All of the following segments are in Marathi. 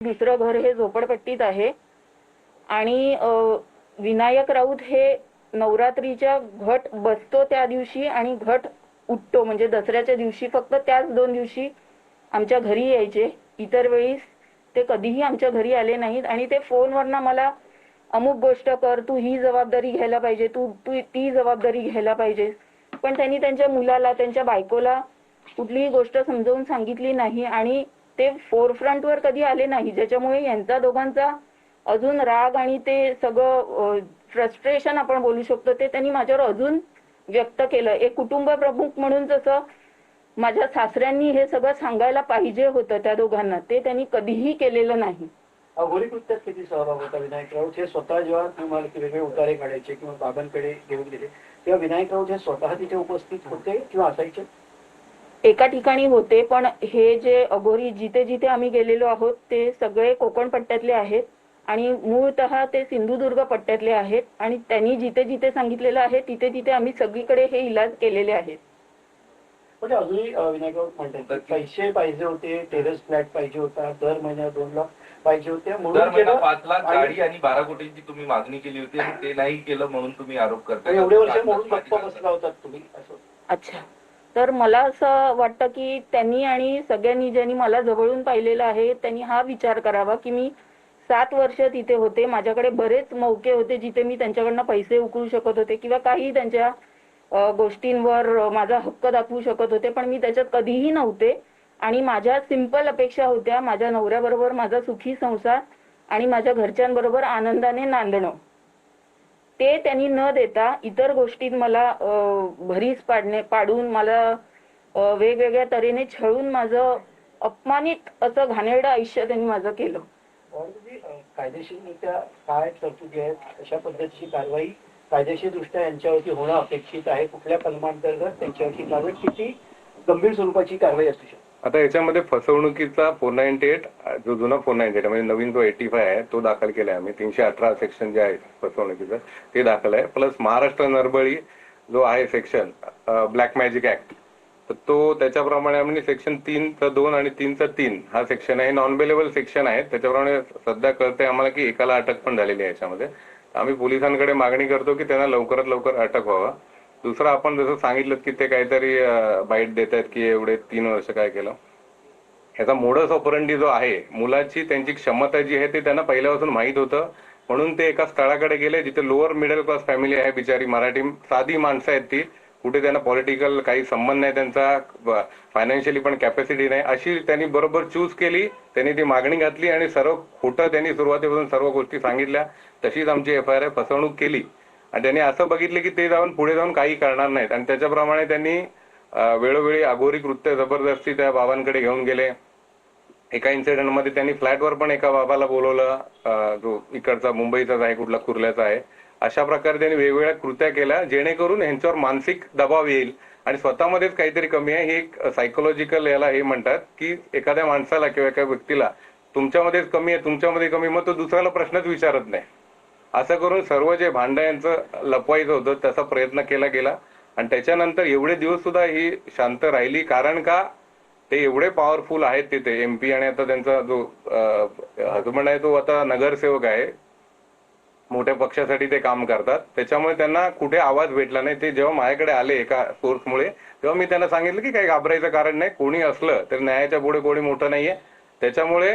दुसरं घर हे झोपडपट्टीत आहे आणि विनायक राऊत हे नवरात्रीच्या घट बसतो त्या दिवशी आणि घट उठतो म्हणजे दसऱ्याच्या दिवशी फक्त त्याच 2 दिवशी आमच्या घरी यायचे. इतर वेळी ते कधीही आमच्या घरी आले नाहीत आणि ते फोनवरनं मला अमुक गोष्ट कर, तू ही जबाबदारी घ्यायला पाहिजे, तू तू ती जबाबदारी घ्यायला पाहिजे. पण त्यांनी त्यांच्या मुलाला, त्यांच्या बायकोला कुठलीही गोष्ट समजावून सांगितली नाही आणि ते फोरफ्रंटवर कधी आले नाही, ज्याच्यामुळे यांचा दोघांचा अजून राग आणि ते सगळं फ्रस्ट्रेशन आपण बोलू शकतो ते त्यांनी माझ्यावर अजून व्यक्त केलं. एक कुटुंब प्रमुख म्हणून जसं माझ्या सासऱ्यांनी हे सगळं सांगायला पाहिजे होतं त्या दोघांना, ते त्यांनी कधीही केलेलं नाही. अघोरी कृत्यात किती सहभाग होता विनायक राऊत? हे स्वतः जेव्हा तुम्हाला वेगवेगळे उतारे काढायचे किंवा बाबांकडे घेऊन गेले तेव्हा विनायक राऊत हे स्वतः तिथे उपस्थित होते किंवा असायचे? एका ठिकाणी होते, पण हे जे अघोरी जिथे जिथे आम्ही गेलेलो आहोत ते सगळे कोकण पट्ट्यातले आहेत आणि मूळतः ते सिंधुदुर्ग पट्ट्यातले आहेत आणि त्यांनी जिथे जिथे सांगितलेलं आहे तिथे तिथे आम्ही सगळीकडे हे इलाज केलेले आहेत. म्हणजे अजूनही विनायक राऊत म्हणतात पैसे पाहिजे होते, टेरेस फ्लॅट पाहिजे होता, दर महिन्याला 2 लाख पाहिजे होते, दर महिना 5 लाख गाडी आणि 12 कोटींची तुम्ही मागणी केली होती आणि ते नाही केलं म्हणून तुम्ही आरोप करता. एवढे वर्ष म्हणून गप्प बसला होतात तुम्ही असं? अच्छा, तर मला असं वाटतं की त्यांनी आणि सगळ्यांनी ज्यांनी मला जवळून पाहिलेलं आहे त्यांनी हा विचार करावा की मी 7 वर्ष तिथे होते, माझ्याकडे बरेच मौके होते जिथे मी त्यांच्याकडनं पैसे उकळू शकत होते किंवा काही त्यांच्या गोष्टींवर माझा हक्क दाखवू शकत होते, पण मी त्याच्यात कधीही नव्हते आणि माझ्या सिंपल अपेक्षा होत्या माझ्या नवऱ्याबरोबर माझा सुखी संसार आणि माझ्या घरच्यांबरोबर आनंदाने नांदणं. ते त्यांनी न देता इतर गोष्टीत मला भरीस पाडून मला वेगवेगळ्या तऱ्हेने छळून माझं अपमानित असं घाणेरडं आयुष्य त्यांनी माझं केलं. कायदेशीररित्या काय तरतुदी आहेत, अशा पद्धतीची कारवाई कायदेशीर दृष्ट्या यांच्यावरती होणं अपेक्षित आहे? कुठल्या कलमांतर्गत त्यांच्यावरची कारवाई, किती गंभीर स्वरूपाची कारवाई असू शकते? आता याच्यामध्ये फसवणुकीचा 498 जो जुना 498 म्हणजे नवीन जो 85 आहे तो दाखल केलाय आम्ही. 318 सेक्शन जे आहे फसवणुकीचं ते दाखल आहे. प्लस महाराष्ट्र नरबळी जो आहे सेक्शन ब्लॅक मॅजिक ऍक्ट, तर तो त्याच्याप्रमाणे आम्ही सेक्शन 3(2) आणि 3(3) हा सेक्शन आहे. नॉन बेलेबल सेक्शन आहे. त्याच्याप्रमाणे सध्या कळतंय आम्हाला की एकाला अटक पण झालेली आहे याच्यामध्ये. आम्ही पोलिसांकडे मागणी करतो की त्यांना लवकरात लवकर अटक व्हावा. दुसरं, आपण जसं सांगितलं की ते काहीतरी बाईट देत आहेत की एवढे 3 वर्ष काय केलं, ह्याचा मोडस ऑपरंडी जो आहे, मुलाची त्यांची क्षमता जी आहे ते त्यांना पहिल्यापासून माहीत होतं, म्हणून ते एका स्थळाकडे गेले जिथे लोअर मिडल क्लास फॅमिली आहे, बिचारी मराठी साधी माणसं आहेत ती, कुठे त्यांना पॉलिटिकल काही संबंध नाही त्यांचा, फायनान्शियली पण कॅपॅसिटी नाही, अशी त्यांनी बरोबर चूज केली. त्यांनी ती मागणी घातली आणि सर्व खोटं त्यांनी सुरुवातीपासून सर्व गोष्टी सांगितल्या. तशीच आमची FIR फसवणूक केली आणि त्यांनी असं बघितले की ते जाऊन पुढे जाऊन काही करणार नाहीत आणि त्याच्याप्रमाणे त्यांनी वेळोवेळी अघोरी कृत्य जबरदस्ती त्या बाबांकडे घेऊन गेले. एका इन्सिडेंटमध्ये त्यांनी फ्लॅटवर पण एका बाबाला बोलवलं, जो इकडचा मुंबईचाच आहे, कुठला कुर्ल्याचा आहे. अशा प्रकारे त्यांनी वेगवेगळ्या कृत्या केल्या जेणेकरून ह्यांच्यावर मानसिक दबाव येईल आणि स्वतःमध्येच काहीतरी कमी आहे. हे एक सायकोलॉजिकल याला हे म्हणतात की एखाद्या माणसाला किंवा एका व्यक्तीला तुमच्यामध्येच कमी आहे, तुमच्यामध्ये कमी, मग तो दुसऱ्याला प्रश्नच विचारत नाही. असं करून सर्व जे भांडं यांचं लपवायचं होतं त्याचा प्रयत्न केला गेला आणि त्याच्यानंतर एवढे दिवस सुद्धा ही शांत राहिली. कारण का, ते एवढे पॉवरफुल आहेत तिथे MP आणि आता त्यांचा जो हजबंड आहे तो आता नगरसेवक आहे, मोठ्या पक्षासाठी ते काम करतात, त्याच्यामुळे त्यांना कुठे आवाज भेटला नाही. ते जेव्हा माझ्याकडे आले एका सोर्समुळे तेव्हा मी त्यांना सांगितलं की काही घाबरायचं कारण नाही, कोणी असलं तर न्यायाच्या पुढे कोणी मोठं नाहीये. त्याच्यामुळे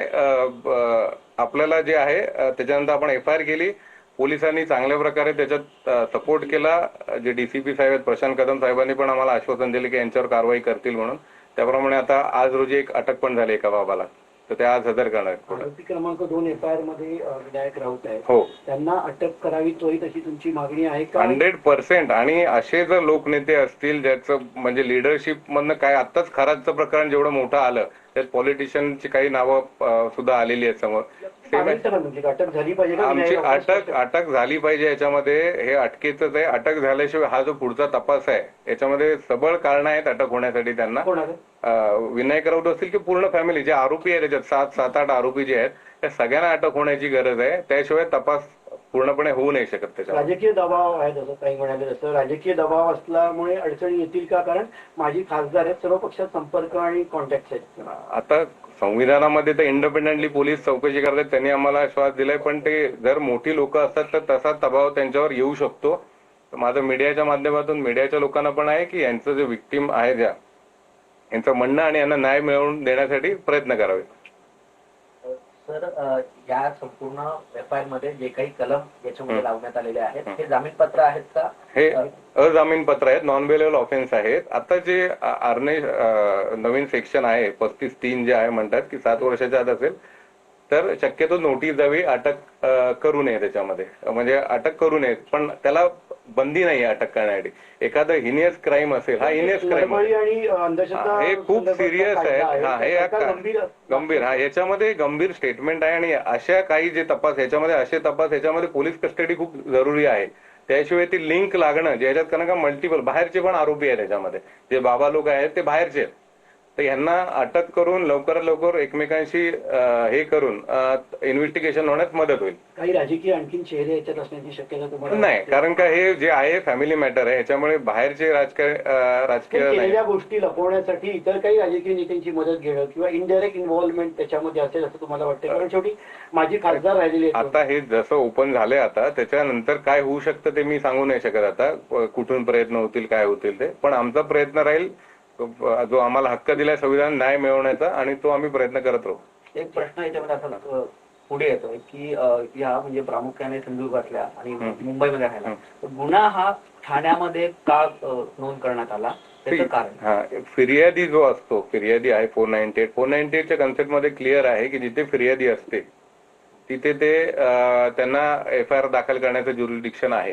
आपल्याला जे आहे त्याच्यानंतर आपण FIR केली. पोलिसांनी चांगल्या प्रकारे त्याच्यात सपोर्ट केला. जे DCP साहेब आहेत प्रशांत कदम साहेबांनी पण आम्हाला आश्वासन दिले की यांच्यावर कारवाई करतील म्हणून. त्याप्रमाणे आता आज रोजी एक अटक पण झाली एका बाबाला, तर ते आज हजर करणार. आरोपी क्रमांक 2 FIR मध्ये विनायक राऊत आहे, हो, त्यांना अटक करावी त्वरित अशी तुमची मागणी आहे का? 100%. आणि असे जर लोकनेते असतील ज्याचं म्हणजे लिडरशिप मधनं काय, आत्ताच खराचं प्रकरण जेवढं मोठं आलं त्यात पॉलिटिशियनची काही नावं सुद्धा आलेली आहेत समोर. अटक झाली पाहिजे, आमची अटक झाली पाहिजे. याच्यामध्ये हे अटकेच आहे. अटक झाल्याशिवाय हा जो पुढचा तपास आहे याच्यामध्ये सबळ कारण आहेत अटक होण्यासाठी त्यांना. विनायक राऊत असतील की पूर्ण फॅमिली जे आरोपी आहेत त्याच्यात 7-8 आरोपी जे आहेत त्या सगळ्यांना अटक होण्याची गरज आहे. त्याशिवाय तपास पूर्णपणे होऊ नाही शकत त्याच्यावर. राजकीय दबाव आहे, जसं काही म्हणाले तसं राजकीय दबाव असल्यामुळे अडचणी येतील का? कारण माझी खासदार आहेत, सर्व पक्षात संपर्क आणि कॉन्टॅक्ट आहेत. आता संविधानामध्ये तर इंडिपेंडेंटली पोलीस चौकशी करतात, त्यांनी आम्हाला आश्वास दिलाय, पण ते जर मोठी लोक असतात तर तसा दबाव त्यांच्यावर येऊ शकतो. तर माझं मीडियाच्या माध्यमातून मीडियाच्या लोकांना पण आहे की यांचं जे विक्टीम आहे ज्या यांचं म्हणणं आणि यांना न्याय मिळवून देण्यासाठी प्रयत्न करावे. सर, या संपूर्ण एफआयआर मध्ये जे काही कलम याच्यामध्ये लावण्यात आलेले आहेत हे जामीनपात्र आहेत का? हे अजामीन पत्र आहेत, नॉन बेलेबल ऑफेन्स आहेत. आता जे आरने नवीन सेक्शन आहे 35(3) जे आहे म्हणतात की 7 वर्षाच्या आत असेल तर शक्यतो नोटीस द्यावी, अटक करू नये त्याच्यामध्ये, म्हणजे अटक करू नये, पण त्याला बंदी नाही आहे अटक करण्यासाठी. एखादं हिनियस क्राईम असेल, हा हिनियस क्राईम नरबळी आणि अंधश्रद्धा हे खूप सिरियस आहे. हा हे गंभीर गंभीर, हा याच्यामध्ये गंभीर स्टेटमेंट आहे आणि अशा काही जे तपास ह्याच्यामध्ये असे तपास ह्याच्यामध्ये पोलीस कस्टडी खूप जरुरी आहे. त्याशिवाय ती लिंक लागणं ज्याच्यात, कारण का मल्टिपल बाहेरचे पण आरोपी आहेत त्याच्यामध्ये, जे बाबा लोक आहेत ते बाहेरचे आहेत, तर यांना अटक करून लवकरात लवकर एकमेकांशी हे करून इन्व्हेस्टिगेशन होण्यास मदत होईल. काही राजकीय आणखीन चेहरे याच्यात असण्याची शक्यता तुम्हाला नाही, कारण का हे जे आहे फॅमिली मॅटर आहे, ह्याच्यामुळे बाहेरचे राजकीय नाही. केलेल्या गोष्टी लपवण्यासाठी इतर काही राजकीय नेत्यांची मदत घेणं किंवा इनडायरेक्ट इन्व्हॉल्वमेंट त्याच्यामध्ये असेल असं तुम्हाला वाटतं? कारण शेवटी माझी खासदार राहिलेली आहे. आता हे जसं ओपन झालंय आता त्याच्यानंतर काय होऊ शकतं ते मी सांगू नाही शकत आता, कुठून प्रयत्न होतील काय होतील ते, पण आमचा प्रयत्न राहील जो आम्हाला हक्क दिलाय संविधान न्याय मिळवण्याचा, आणि तो आम्ही प्रयत्न करत राहू. एक प्रश्न याच्यामध्ये असा पुढे येतोय की या म्हणजे प्रामुख्याने सिंधुदुर्गातल्या आणि मुंबईमध्ये राहिला तर गुन्हा हा ठाण्यामध्ये का नोंद करण्यात आला, त्याचं कारण? हा, फिर्यादी जो असतो, फिर्यादी आहे 498च्या कन्सेप्ट मध्ये क्लिअर आहे की जिथे फिर्यादी असते तिथे ते त्यांना एफआयआर दाखल करण्याचं ज्युरिडिक्शन आहे.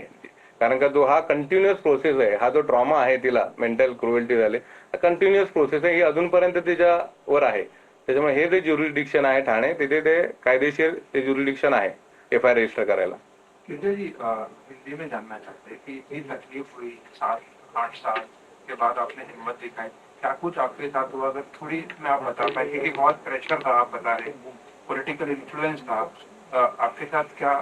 कारण का जो हा कंटिन्युअस प्रोसेस आहे, हा जो ट्रॉमा आहे तिला मेंटल क्रुएल्टी झाले, कंटिन्युअस प्रोसेस आहे, ही अजूनपर्यंत त्याच्यावर आहे. त्याच्यामुळे हे जे ज्युरिडिक्शन आहे ठाणे, तिथे ते कायदेशीर ते ज्युरिडिक्शन आहे एफआयआर रजिस्टर करायला. जी हिंदी में जानना चाहते हैं कि इतनी तकलीफ हुई 7-8 साल के बाद आपने हिम्मत दिखाई, क्या कुछ आपके साथ हुआ? अगर थोड़ी में आप बता पाए, क्योंकि बहुत प्रेशर था, आप बता रहे पॉलिटिकल इन्फ्लुएंस था, आपके साथ क्या,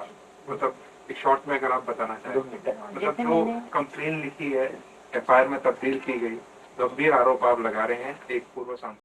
मतलब एक शॉर्ट में अगर आप बताना चाहें, मतलब जो कंप्लेन लिखी है एफआईआर में तब्दील की गई, गंभीर आरोप आप लगा रहे हैं एक पूर्व सांसद